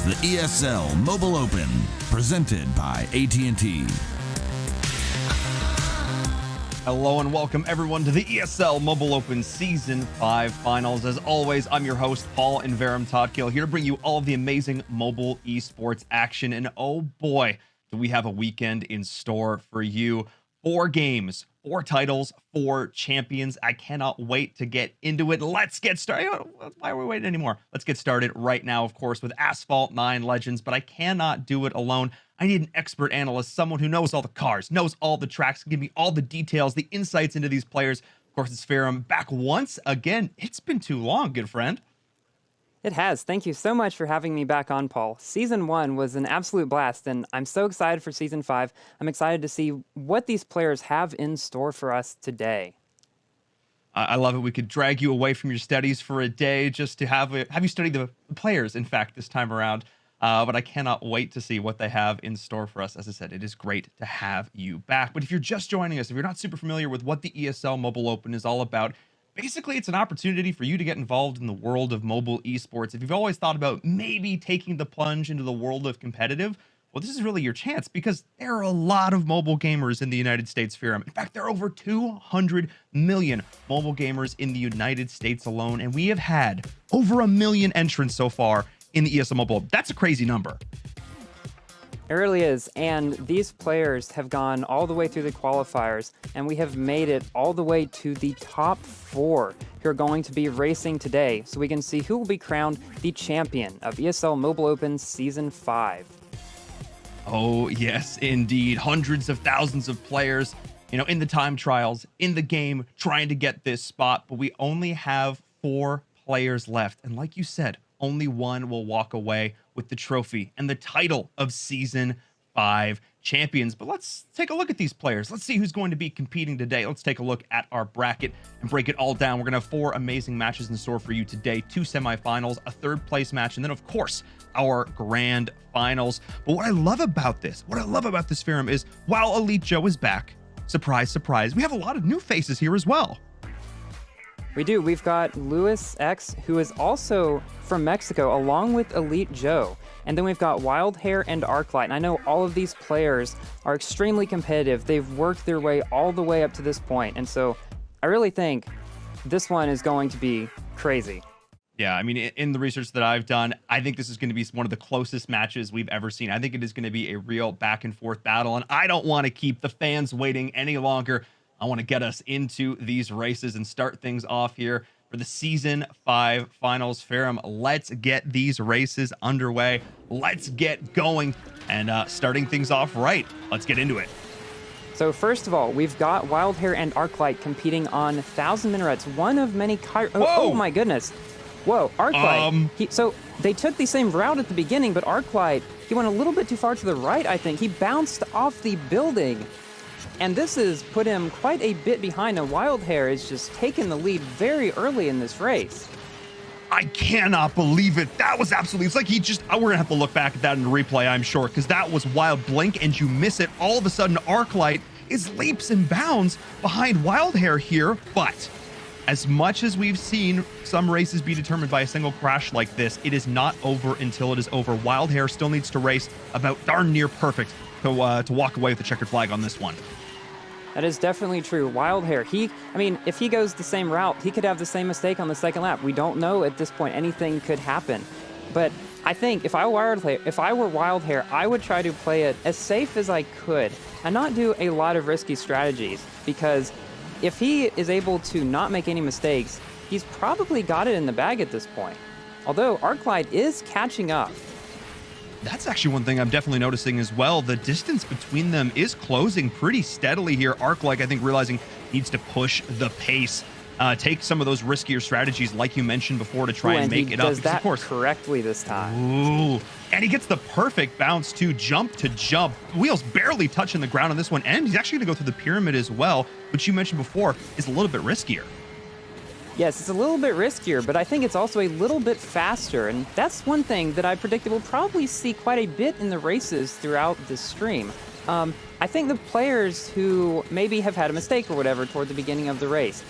the ESL Mobile Open, presented by AT&T. Hello and welcome everyone to the ESL Mobile Open Season 5 Finals. As always, I'm your host, Paul and Verum Totkill, here to bring you all of the amazing mobile esports action. And oh boy, do we have a weekend in store for you. 4 games, 4 titles, 4 champions. I cannot wait to get into it. Let's get started. Why are we waiting anymore? Let's get started right now, of course, with Asphalt 9 Legends, but I cannot do it alone. I need an expert analyst, someone who knows all the cars, knows all the tracks, can give me all the details, the insights into these players. Of course, it's Verum back once again. It's been too long, good friend. It has. Thank you so much for having me back on, Paul. Season 1 was an absolute blast, and I'm so excited for Season 5. I'm excited to see what these players have in store for us today. I love it. We could drag you away from your studies for a day just to have you study the players, in fact, this time around. But I cannot wait to see what they have in store for us. As I said, it is great to have you back. But if you're just joining us, if you're not super familiar with what the ESL Mobile Open is all about, basically it's an opportunity for you to get involved in the world of mobile esports. If you've always thought about maybe taking the plunge into the world of competitive, well, this is really your chance, because there are a lot of mobile gamers in the United States, Verum. In fact, there are over 200 million mobile gamers in the United States alone, and we have had over 1 million entrants so far in the ESL Mobile. That's a crazy number. It really is, and these players have gone all the way through the qualifiers, and we have made it all the way to the top 4 who are going to be racing today, so we can see who will be crowned the champion of ESL Mobile Open Season 5. Oh, yes, indeed. Hundreds of thousands of players, in the time trials, in the game, trying to get this spot, but we only have 4 players left, and like you said, only one will walk away with the trophy and the title of Season 5 champions. But let's take a look at these players. Let's see who's going to be competing today. Let's take a look at our bracket and break it all down. We're going to have 4 amazing matches in store for you today. 2 semifinals, a 3rd place match, and then, of course, our grand finals. But what I love about this, Verum, is while Elite Joe is back, surprise, surprise, we have a lot of new faces here as well. We do. We've got Luis X, who is also from Mexico, along with Elite Joe. And then we've got Wildhair and Arklight. And I know all of these players are extremely competitive. They've worked their way all the way up to this point. And so I really think this one is going to be crazy. Yeah, I mean, in the research that I've done, I think this is going to be one of the closest matches we've ever seen. I think it is going to be a real back and forth battle. And I don't want to keep the fans waiting any longer. I want to get us into these races and start things off here for the Season 5 Finals. Verum, let's get these races underway. Let's get going and starting things off right. Let's get into it. So first of all, we've got Wildhair and Arklight competing on 1,000 minarets, one of many... Oh my goodness. Whoa, Arklight. So they took the same route at the beginning, but Arklight, he went a little bit too far to the right, I think. He bounced off the building. And this has put him quite a bit behind, and Wildhair is just taking the lead very early in this race. I cannot believe it. That was absolutely, it's like we're going to have to look back at that in the replay, I'm sure, because that was wild. Blink and you miss it. All of a sudden, Arklight is leaps and bounds behind Wildhair here, but as much as we've seen some races be determined by a single crash like this, it is not over until it is over. Wildhair still needs to race about darn near perfect to walk away with the checkered flag on this one. That is definitely true. Wildhair, if he goes the same route, he could have the same mistake on the second lap. We don't know at this point. Anything could happen. But I think if I were Wildhair, I would try to play it as safe as I could and not do a lot of risky strategies, because if he is able to not make any mistakes, he's probably got it in the bag at this point. Although Arklight is catching up. That's actually one thing I'm definitely noticing as well. The distance between them is closing pretty steadily here. Arklight, I think, realizing needs to push the pace, take some of those riskier strategies like you mentioned before to try and make it up. Does that correctly this time. Ooh, and he gets the perfect bounce to jump. Wheels barely touching the ground on this one, and he's actually going to go through the pyramid as well, which you mentioned before is a little bit riskier. Yes, it's a little bit riskier, but I think it's also a little bit faster, and that's one thing that I predicted we'll probably see quite a bit in the races throughout this stream. I think the players who maybe have had a mistake or whatever toward the beginning of the race,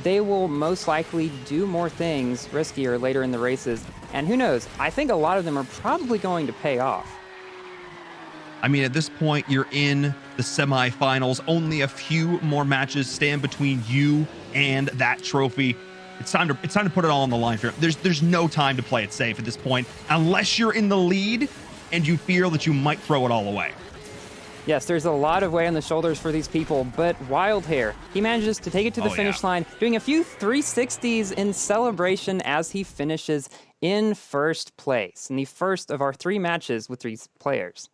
they will most likely do more things riskier later in the races. And who knows? I think a lot of them are probably going to pay off. I mean, at this point, you're in the semifinals. Only a few more matches stand between you and that trophy. It's time to put it all on the line here. There's no time to play it safe at this point, unless you're in the lead and you feel that you might throw it all away. Yes, there's a lot of weight on the shoulders for these people, but Wildhair, he manages to take it to the finish line, doing a few 360s in celebration as he finishes in first place in the first of our 3 matches with these players.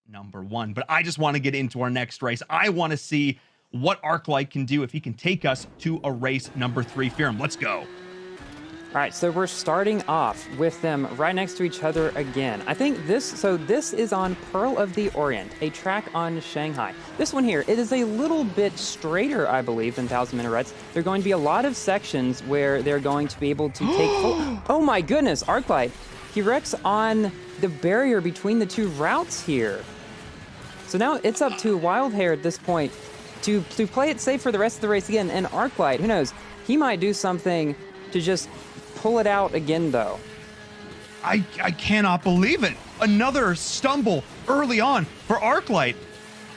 Number 1, but I just want to get into our next race. I want to see what Arklight can do if he can take us to a race number 3. Firam, let's go. All right, so we're starting off with them right next to each other again. I think this is on Pearl of the Orient, a track on Shanghai. This one here, it is a little bit straighter, I believe, than 1,000 Minarets. There are going to be a lot of sections where they're going to be able to take full... Oh my goodness, Arklight, he wrecks on the barrier between the 2 routes here. So now it's up to Wildhair at this point to play it safe for the rest of the race again. And Arklight, who knows, he might do something to just pull it out again, though. I cannot believe it. Another stumble early on for Arklight.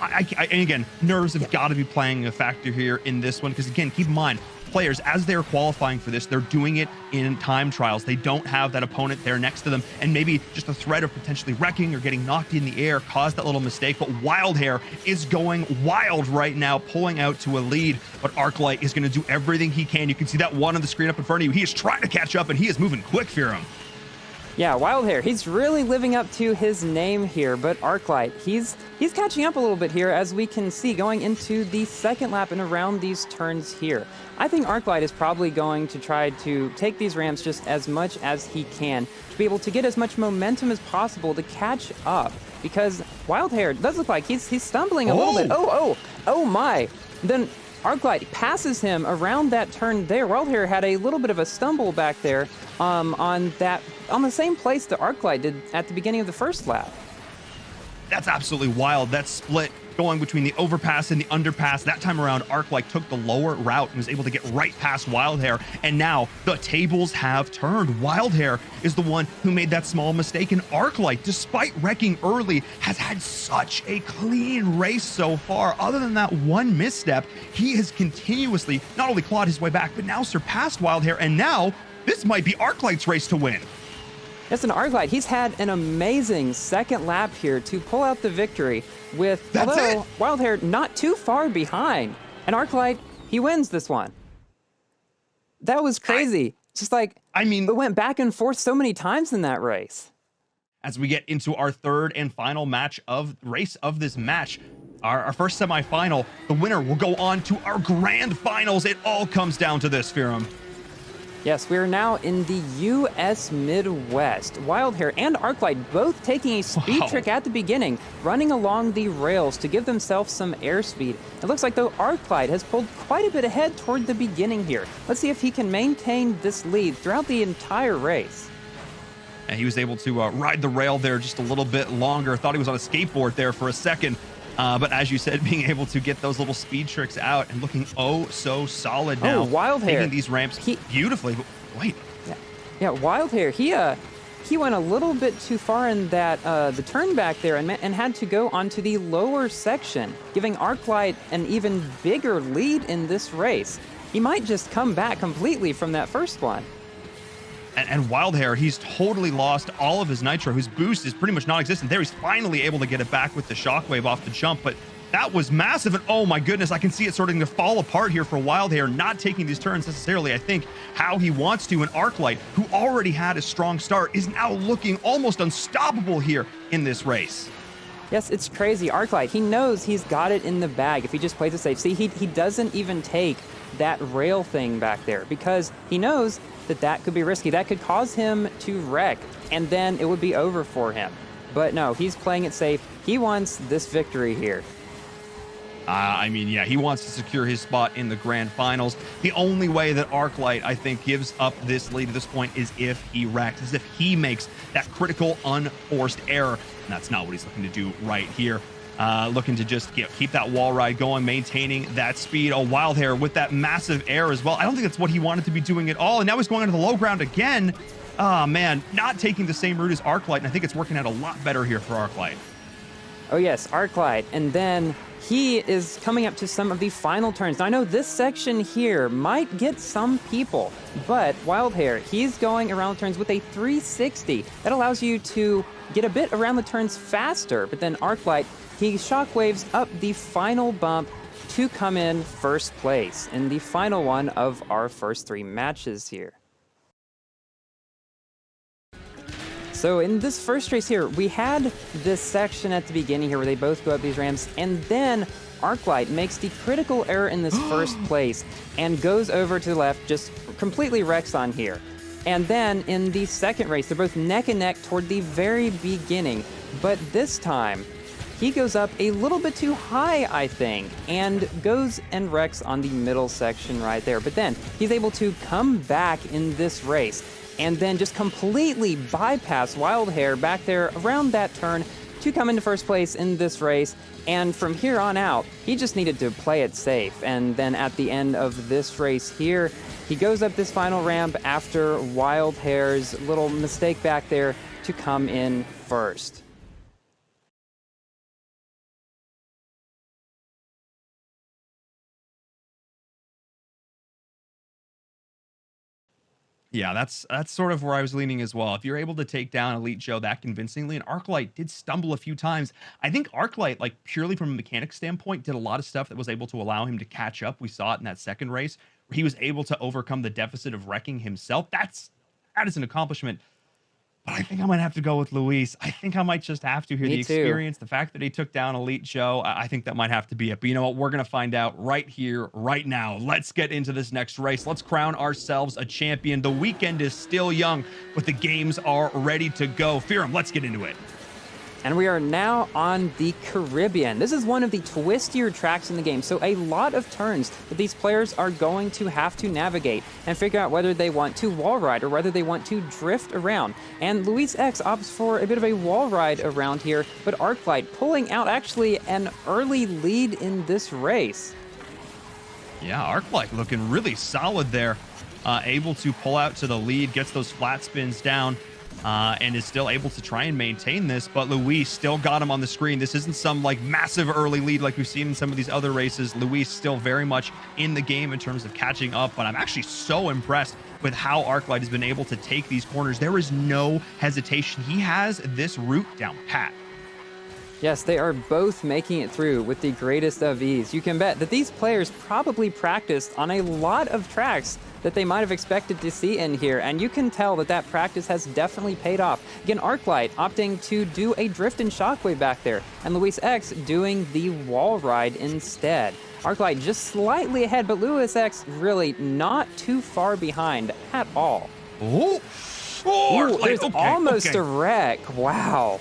And again, nerves have got to be playing a factor here in this one, because again, keep in mind, players, as they're qualifying for this, they're doing it in time trials. They don't have that opponent there next to them, and maybe just a threat of potentially wrecking or getting knocked in the air caused that little mistake. But Wildhair is going wild right now, pulling out to a lead, but Arklight is going to do everything he can. You can see that one on the screen up in front of you. He is trying to catch up, and he is moving quick, Firam. Yeah, Wildhair, he's really living up to his name here, but Arklight, he's catching up a little bit here, as we can see going into the second lap and around these turns here. I think Arklight is probably going to try to take these ramps just as much as he can to be able to get as much momentum as possible to catch up, because Wildhair does look like he's stumbling a little bit. Oh my. Then Arklight passes him around that turn there. Wildhair had a little bit of a stumble back there on the same place that Arklight did at the beginning of the first lap. That's absolutely wild. That split going between the overpass and the underpass. That time around, Arklight took the lower route and was able to get right past Wildhair. And now the tables have turned. Wildhair is the one who made that small mistake, and Arklight, despite wrecking early, has had such a clean race so far. Other than that one misstep, he has continuously not only clawed his way back, but now surpassed Wildhair. And now this might be Arklight's race to win. Yes, and Arklight, he's had an amazing second lap here to pull out the victory with, although Wildhair not too far behind. And Arklight, he wins this one. That was crazy. I mean, it went back and forth so many times in that race. As we get into our third and final race of this match, our first semifinal, the winner will go on to our grand finals. It all comes down to this, Firam. Yes, we are now in the U.S. Midwest. Wildhair and Arklight both taking a speed trick at the beginning, running along the rails to give themselves some airspeed. It looks like, though, Arklight has pulled quite a bit ahead toward the beginning here. Let's see if he can maintain this lead throughout the entire race. And he was able to ride the rail there just a little bit longer. Thought he was on a skateboard there for a second. But as you said, being able to get those little speed tricks out and looking so solid now. Oh, Wildhair. Taking these ramps beautifully. But wait. Yeah, Wildhair, he went a little bit too far in that the turn back there and had to go onto the lower section, giving Arklight an even bigger lead in this race. He might just come back completely from that first one. And Wildhair, he's totally lost all of his nitro. His boost is pretty much non-existent there. He's finally able to get it back with the shockwave off the jump, but that was massive. And oh my goodness, I can see it starting to fall apart here for Wildhair, not taking these turns necessarily, I think, how he wants to. And Arklight, who already had a strong start, is now looking almost unstoppable here in this race. Yes, it's crazy. Arklight, he knows he's got it in the bag if he just plays it safe. See, he doesn't even take that rail thing back there because he knows that could be risky. That could cause him to wreck, and then it would be over for him. But no, he's playing it safe. He wants this victory here. I mean, yeah, he wants to secure his spot in the grand finals. The only way that Arklight, I think, gives up this lead at this point is if he wrecks, as if he makes that critical unforced error. And that's not what he's looking to do right here. Looking to just keep that wall ride going, maintaining that speed. Oh, Wildhair with that massive air as well. I don't think that's what he wanted to be doing at all. And now he's going onto the low ground again. Oh, man, not taking the same route as Arklight, and I think it's working out a lot better here for Arklight. Oh yes, Arklight, and then he is coming up to some of the final turns. Now I know this section here might get some people, but Wildhair, he's going around the turns with a 360. That allows you to get a bit around the turns faster, but then Arklight, he shockwaves up the final bump to come in first place in the final one of our first 3 matches here. So in this first race here, we had this section at the beginning here where they both go up these ramps, and then Arklight makes the critical error in this first place and goes over to the left, just completely wrecks on here. And then in the second race, they're both neck and neck toward the very beginning, but this time, he goes up a little bit too high, I think, and goes and wrecks on the middle section right there. But then he's able to come back in this race and then just completely bypass Wildhair back there around that turn to come into first place in this race. And from here on out, he just needed to play it safe. And then at the end of this race here, he goes up this final ramp after Wildhair's little mistake back there to come in first. Yeah, that's sort of where I was leaning as well. If you're able to take down Elite Joe that convincingly, and Arklight did stumble a few times. I think Arklight, like purely from a mechanics standpoint, did a lot of stuff that was able to allow him to catch up. We saw it in that second race where he was able to overcome the deficit of wrecking himself. That is an accomplishment. But I think I might have to go with Luis. I think I might just have to here. Me The experience, the fact that he took down Elite Joe, I think that might have to be it. But you know what? We're going to find out right here, right now. Let's get into this next race. Let's crown ourselves a champion. The weekend is still young, but the games are ready to go. Firam, let's get into it. And we are now on the Caribbean. This is one of the twistier tracks in the game, so a lot of turns that these players are going to have to navigate and figure out whether they want to wall ride or whether they want to drift around. And Luis X opts for a bit of a wall ride around here, but Arklight pulling out actually an early lead in this race. Yeah, Arklight looking really solid there. Able to pull out to the lead, gets those flat spins down. And is still able to try and maintain this, but Luis still got him on the screen. This isn't some like massive early lead like we've seen in some of these other races. Luis still very much in the game in terms of catching up, but I'm actually so impressed with how Arklight has been able to take these corners. There is no hesitation. He has this route down pat. Yes, they are both making it through with the greatest of ease. You can bet that these players probably practiced on a lot of tracks that they might have expected to see in here, and you can tell that that practice has definitely paid off. Again, Arklight opting to do a drift and shockwave back there, and Luis X doing the wall ride instead. Arklight just slightly ahead, but Luis X really not too far behind at all. Oh, Ooh, there's almost a wreck. Wow.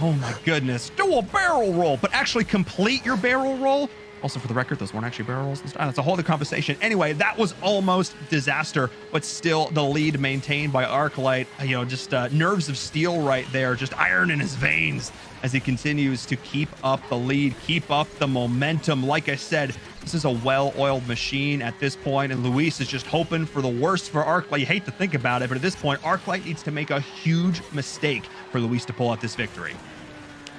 Oh my goodness. Do a barrel roll, but actually complete your barrel roll. Also, for the record, those weren't actually barrel rolls. That's a whole other conversation. Anyway, that was almost disaster, but still the lead maintained by Arklight. You know, just nerves of steel right there, just iron in his veins as he continues to keep up the lead, keep up the momentum. Like I said, this is a well-oiled machine at this point, and Luis is just hoping for the worst for Arklight. You hate to think about it, but at this point, Arklight needs to make a huge mistake for Luis to pull out this victory.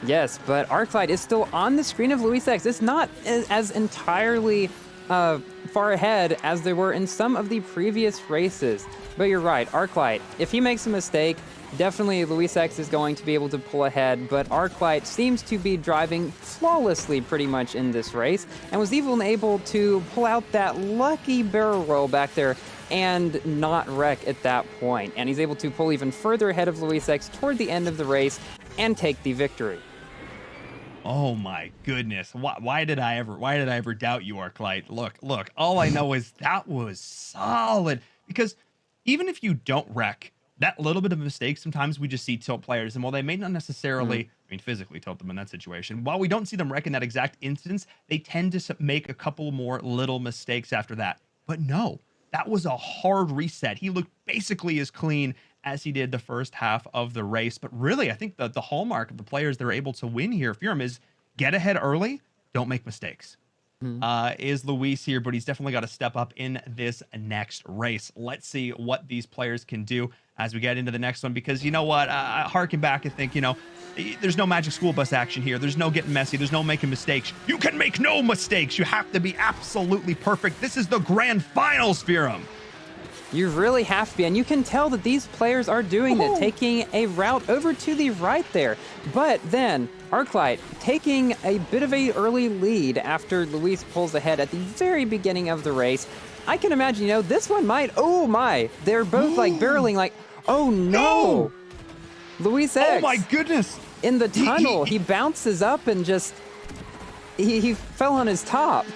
Yes, but Arklight is still on the screen of Luis X. It's not as entirely far ahead as they were in some of the previous races. But you're right, Arklight, if he makes a mistake, definitely Luis X is going to be able to pull ahead, but Arklight seems to be driving flawlessly pretty much in this race, and was even able to pull out that lucky barrel roll back there and not wreck at that point. And he's able to pull even further ahead of Luis X toward the end of the race and take the victory. Oh my goodness. Why did I ever doubt you, Arklight? Look, all I know is that was solid, because even if you don't wreck, that little bit of a mistake, sometimes we just see tilt players, and while they may not necessarily, physically tilt them in that situation, while we don't see them wreck in that exact instance, they tend to make a couple more little mistakes after that. But no, that was a hard reset. He looked basically as clean as he did the first half of the race. But really, I think the hallmark of the players that are able to win here, Firam, is get ahead early, don't make mistakes. is Luis here, but he's definitely got to step up in this next race. Let's see what these players can do as we get into the next one, because you know what, I harken back and think, you know, there's no magic school bus action here. There's no getting messy. There's no making mistakes. You can make no mistakes. You have to be absolutely perfect. This is the grand finals, Firam. You really have to be, and you can tell that these players are doing that, taking a route over to the right there. But then Arklight taking a bit of a early lead after Luis pulls ahead at the very beginning of the race. I can imagine, you know, this one might, oh my, they're both like barreling like, oh no! Luis X. Oh my goodness! In the tunnel, he bounces up and just, he fell on his top.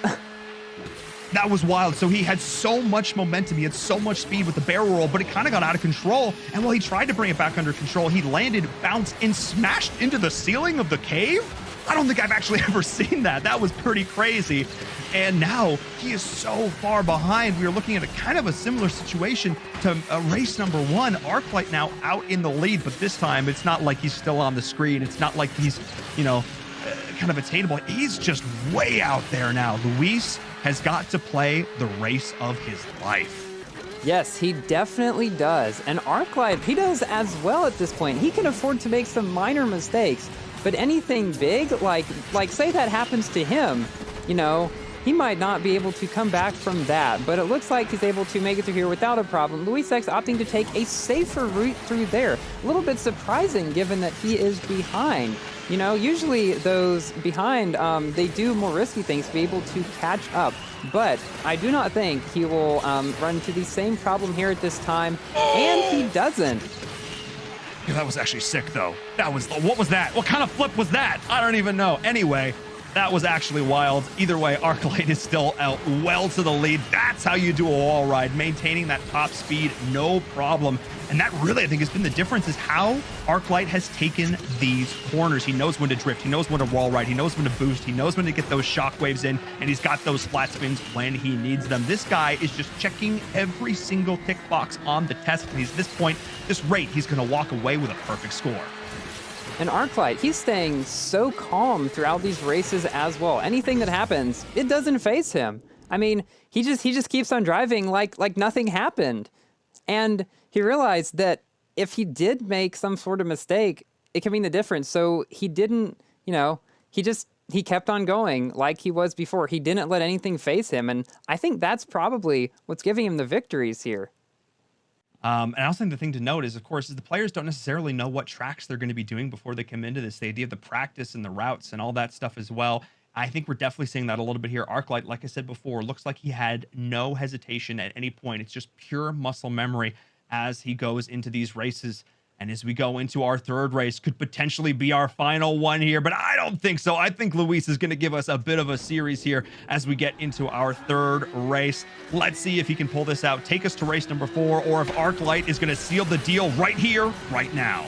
That was wild. So he had so much momentum. He had so much speed with the barrel roll, but it kind of got out of control. And while he tried to bring it back under control, he landed, bounced, and smashed into the ceiling of the cave. I don't think I've actually ever seen that. That was pretty crazy. And now he is so far behind. We are looking at a kind of a similar situation to race number 1. Arklight now out in the lead, but this time it's not like he's still on the screen. It's not like he's, you know, kind of attainable. He's just way out there now. Luis has got to play the race of his life. Yes, he definitely does. And Arklight, he does as well at this point. He can afford to make some minor mistakes, but anything big, like say that happens to him, you know, he might not be able to come back from that, but it looks like he's able to make it through here without a problem. Luis X opting to take a safer route through there. A little bit surprising given that he is behind. You know, usually those behind, they do more risky things to be able to catch up. But I do not think he will run into the same problem here at this time, and he doesn't. Yeah, that was actually sick, though. That was, what was that? What kind of flip was that? I don't even know. Anyway, that was actually wild. Either way, Arklight is still out well to the lead. That's how you do a wall ride, maintaining that top speed, no problem. And that really, I think, has been the difference, is how Arklight has taken these corners. He knows when to drift. He knows when to wall ride. He knows when to boost. He knows when to get those shockwaves in, and he's got those flat spins when he needs them. This guy is just checking every single tick box on the test. And he's, at this point, this rate, he's going to walk away with a perfect score. And Arklight, he's staying so calm throughout these races as well. Anything that happens, it doesn't faze him. I mean, he just keeps on driving like nothing happened. And he realized that if he did make some sort of mistake, it can mean the difference. So he didn't, you know, he kept on going like he was before. He didn't let anything faze him. And I think that's probably what's giving him the victories here. And I also think the thing to note is, of course, is the players don't necessarily know what tracks they're going to be doing before they come into this. The idea of the practice and the routes and all that stuff as well. I think we're definitely seeing that a little bit here. Arklight, like I said before, looks like he had no hesitation at any point. It's just pure muscle memory as he goes into these races. And as we go into our third race, could potentially be our final one here, but I don't think so. I think Luis is going to give us a bit of a series here as we get into our third race. Let's see if he can pull this out, take us to race number 4, or if Arklight is going to seal the deal right here, right now.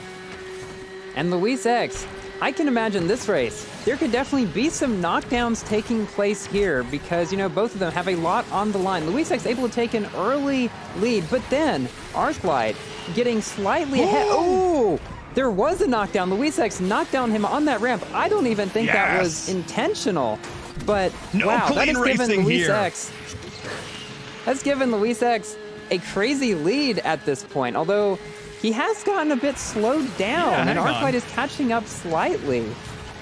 And Luis X, I can imagine this race. There could definitely be some knockdowns taking place here because, you know, both of them have a lot on the line. Luis X able to take an early lead, but then Arklight getting slightly ahead. Oh, there was a knockdown. Luis X knocked down him on that ramp. I don't even think that was intentional, but no, wow, that has given Luis here. X. That's given Luis X a crazy lead at this point, although he has gotten a bit slowed down, and Arklight is catching up slightly.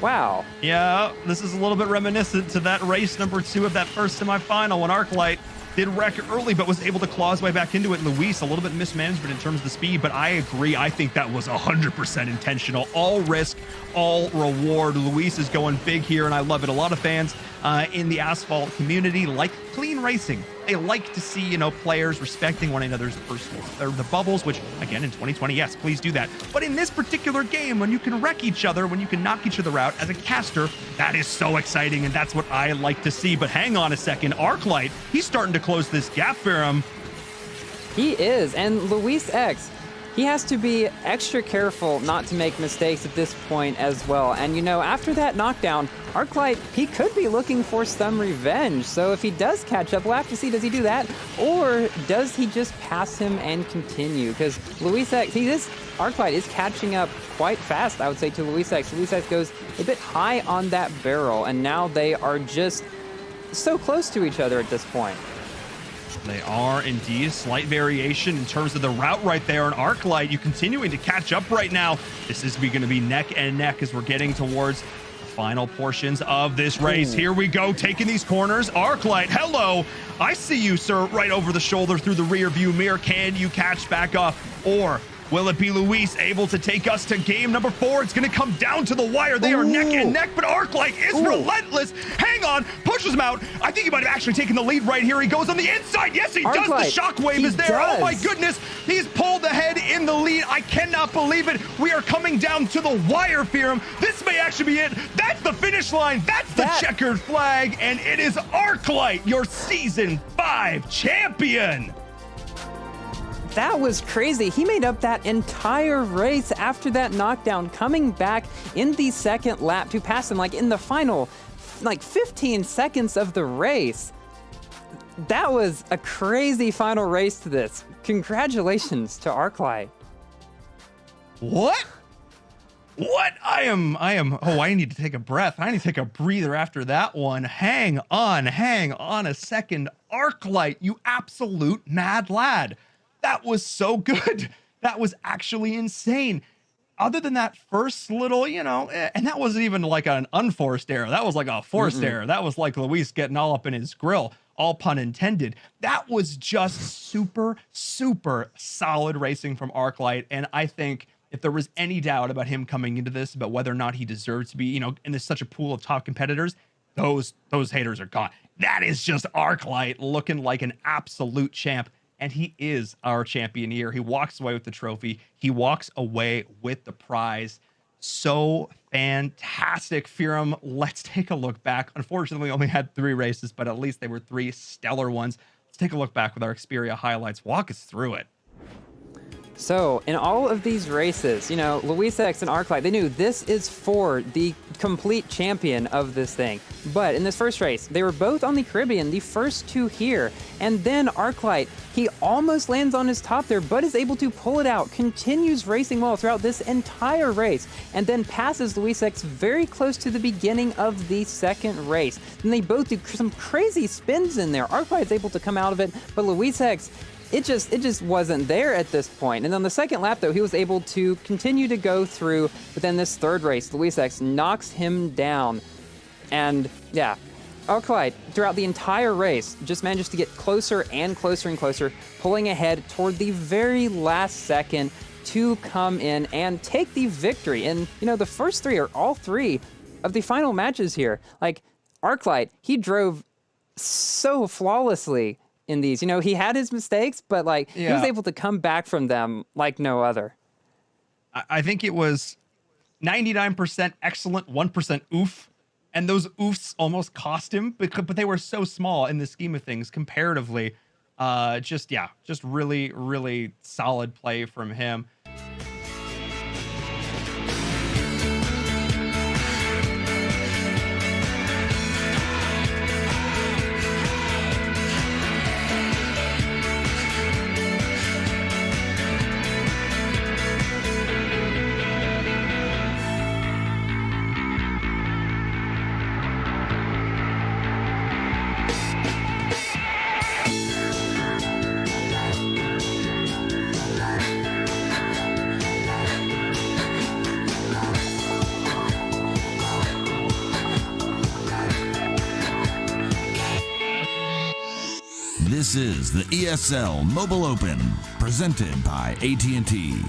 Wow. Yeah, this is a little bit reminiscent to that race number 2 of that first semifinal when Arklight did wreck early but was able to claw his way back into it. Luis, a little bit mismanagement in terms of the speed, but I agree. I think that was 100% intentional. All risk, all reward. Luis is going big here, and I love it. A lot of fans in the asphalt community like clean racing. They like to see, you know, players respecting one another's personal, or the bubbles, which, again, in 2020, yes, please do that. But in this particular game, when you can wreck each other, when you can knock each other out as a caster, that is so exciting, and that's what I like to see. But hang on a second. Arklight, he's starting to close this gap for him. He is, and Luis X, he has to be extra careful not to make mistakes at this point as well. And, you know, after that knockdown, Arklight, he could be looking for some revenge. So if he does catch up, we'll have to see, does he do that? Or does he just pass him and continue? Because Luis X, Arklight is catching up quite fast, I would say, to Luis X. Luis X goes a bit high on that barrel, and now they are just so close to each other at this point. They are indeed. Slight variation in terms of the route right there. And Arklight, you continuing to catch up right now. This is going to be neck and neck as we're getting towards the final portions of this race. Here we go, taking these corners. Arklight, hello. I see you, sir, right over the shoulder through the rear view mirror. Can you catch back up? Or will it be Luis able to take us to game number 4? It's going to come down to the wire. They are neck and neck, but Arklight is relentless. Hang on, pushes him out. I think he might have actually taken the lead right here. He goes on the inside. Yes, he does. The shockwave is there. Oh my goodness. He's pulled ahead in the lead. I cannot believe it. We are coming down to the wire, Fearum. This may actually be it. That's the finish line. That's the checkered flag. And it is Arklight, your Season 5 champion. That was crazy. He made up that entire race after that knockdown, coming back in the second lap to pass him like in the final 15 seconds of the race. That was a crazy final race to this. Congratulations to Arklight. What? I need to take a breath. I need to take a breather after that one. Hang on a second. Arklight, you absolute mad lad. That was so good. That was actually insane. Other than that first little, and that wasn't even like an unforced error. That was like a forced error. That was like Luis getting all up in his grill, all pun intended. That was just super, super solid racing from Arklight. And I think if there was any doubt about him coming into this, about whether or not he deserved to be, in this such a pool of top competitors, those haters are gone. That is just Arklight looking like an absolute champ. And he is our champion here. He walks away with the trophy. He walks away with the prize. So fantastic. Fearum, let's take a look back. Unfortunately, we only had 3 races, but at least they were 3 stellar ones. Let's take a look back with our Xperia highlights. Walk us through it. So in all of these races, Luis X and Arklight, they knew this is for the complete champion of this thing. But in this first race, they were both on the Caribbean, the first 2 here. And then Arklight, he almost lands on his top there, but is able to pull it out, continues racing well throughout this entire race, and then passes Luis X very close to the beginning of the second race. Then they both do some crazy spins in there. Arklight is able to come out of it, but Luis X, it just wasn't there at this point. And on the second lap, though, he was able to continue to go through. But then this third race, Luis X knocks him down. And yeah, Arklight, throughout the entire race, just manages to get closer and closer and closer, pulling ahead toward the very last second to come in and take the victory. And, the first 3 are all 3 of the final matches here. Like, Arklight, he drove so flawlessly in these. He had his mistakes, but he was able to come back from them like no other. I think it was 99% excellent, 1% oof. And those oofs almost cost him, but they were so small in the scheme of things comparatively. Just really, really solid play from him. This is the ESL Mobile Open, presented by AT&T.